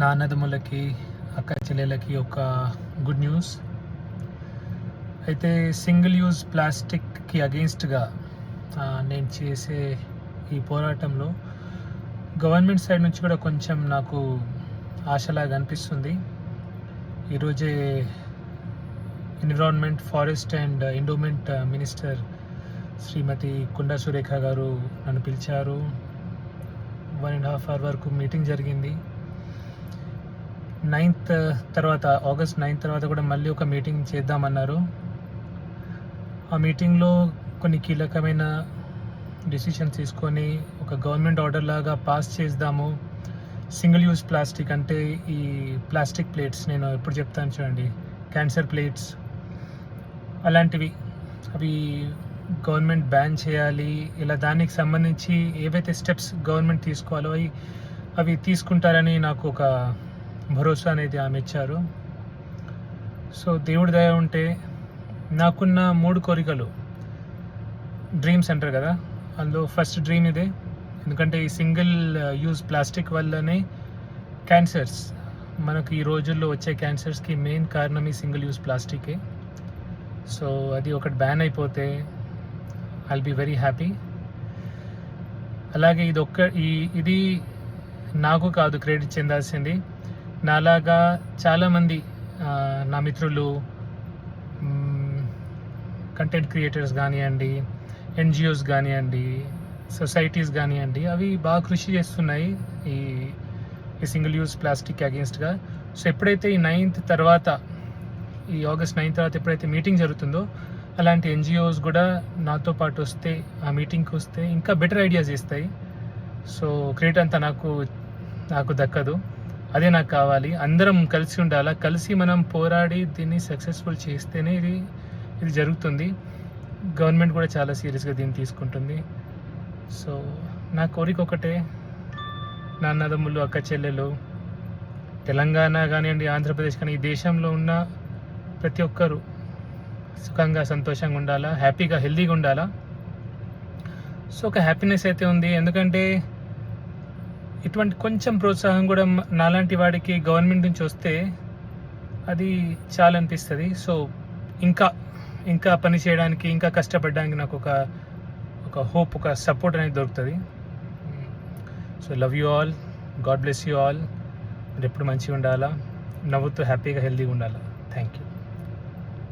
నా అన్నదమ్ములకి అక్క చెల్లెలకి ఒక గుడ్ న్యూస్. అయితే సింగిల్ యూజ్ ప్లాస్టిక్కి అగెయిన్స్ట్గా నేను చేసే ఈ పోరాటంలో గవర్నమెంట్ సైడ్ నుంచి కూడా కొంచెం నాకు ఆశలాగా అనిపిస్తుంది. ఈరోజే environment, forest and endowment minister Shrimati Konda Surekha గారు నన్ను పిలిచారు. 1.5 hour వరకు మీటింగ్ జరిగింది. ఆగస్ట్ 9 తర్వాత కూడా మళ్ళీ ఒక మీటింగ్ చేద్దామన్నారు. ఆ మీటింగ్లో కొన్ని కీలకమైన డిసిషన్ తీసుకొని ఒక గవర్నమెంట్ ఆర్డర్ లాగా పాస్ చేద్దాము. సింగిల్ యూజ్ ప్లాస్టిక్ అంటే ఈ ప్లాస్టిక్ ప్లేట్స్, నేను ఎప్పుడు చెప్తాను చూడండి, క్యాన్సర్ ప్లేట్స్ అలాంటివి, అవి గవర్నమెంట్ బ్యాన్ చేయాలి. ఇలా దానికి సంబంధించి ఏవైతే స్టెప్స్ గవర్నమెంట్ తీసుకోవాలో అవి తీసుకుంటారని నాకు ఒక భరోసా అనేది ఆమె ఇచ్చారు. సో దేవుడి దయ ఉంటే నాకున్న 3 కోరికలు, డ్రీమ్స్ అంటారు కదా, అందులో ఫస్ట్ డ్రీమ్ ఇదే. ఎందుకంటే ఈ సింగిల్ యూజ్ ప్లాస్టిక్ వల్లనే క్యాన్సర్స్, మనకు ఈ రోజుల్లో వచ్చే క్యాన్సర్స్కి మెయిన్ కారణం ఈ సింగిల్ యూజ్ ప్లాస్టికే. సో అది ఒకటి బ్యాన్ అయిపోతే ఐల్ బీ వెరీ హ్యాపీ. అలాగే ఇది నాకు కాదు క్రెడిట్ చెందాల్సింది, నాలాగా చాలామంది నా మిత్రులు, కంటెంట్ క్రియేటర్స్ కానివ్వండి, ఎన్జిఓస్ కానివ్వండి, సొసైటీస్ కానివ్వండి, అవి బాగా కృషి చేస్తున్నాయి ఈ సింగిల్ యూజ్ ప్లాస్టిక్ అగేన్స్ట్గా. సో ఎప్పుడైతే ఈ ఆగస్ట్ 9 తర్వాత ఎప్పుడైతే మీటింగ్ జరుగుతుందో, అలాంటి ఎన్జిఓస్ కూడా నాతో పాటు వస్తే, ఆ మీటింగ్కి వస్తే ఇంకా బెటర్ ఐడియాస్ ఇస్తాయి. సో క్రెడిట్ అంతా నాకు దక్కదు, అదే నాకు కావాలి. అందరం కలిసి ఉండాలా, కలిసి మనం పోరాడి దీన్ని సక్సెస్ఫుల్ చేస్తేనే ఇది జరుగుతుంది. గవర్నమెంట్ కూడా చాలా సీరియస్గా దీన్ని తీసుకుంటుంది. సో నా కోరిక ఒకటే, నా అన్నదమ్ములు, అక్క చెల్లెలు, తెలంగాణ కానివ్వండి, ఆంధ్రప్రదేశ్ కానీ, ఈ దేశంలో ఉన్న ప్రతి ఒక్కరూ సుఖంగా, సంతోషంగా ఉండాలా, హ్యాపీగా, హెల్దీగా ఉండాలా. సో ఒక హ్యాపీనెస్ అయితే ఉంది. ఎందుకంటే ఇటువంటి కొంచెం ప్రోత్సాహం కూడా నాలాంటి వాడికి గవర్నమెంట్ నుంచి వస్తే అది చాలా అనిపిస్తుంది. సో ఇంకా పని చేయడానికి, ఇంకా కష్టపడడానికి నాకు ఒక హోప్, ఒక సపోర్ట్ అనేది దొరుకుతుంది. So love you all, God bless you all. మీరు ఎప్పుడు మంచిగా ఉండాలా, నవ్వుతూ హ్యాపీగా హెల్దీగా ఉండాలా. Thank you.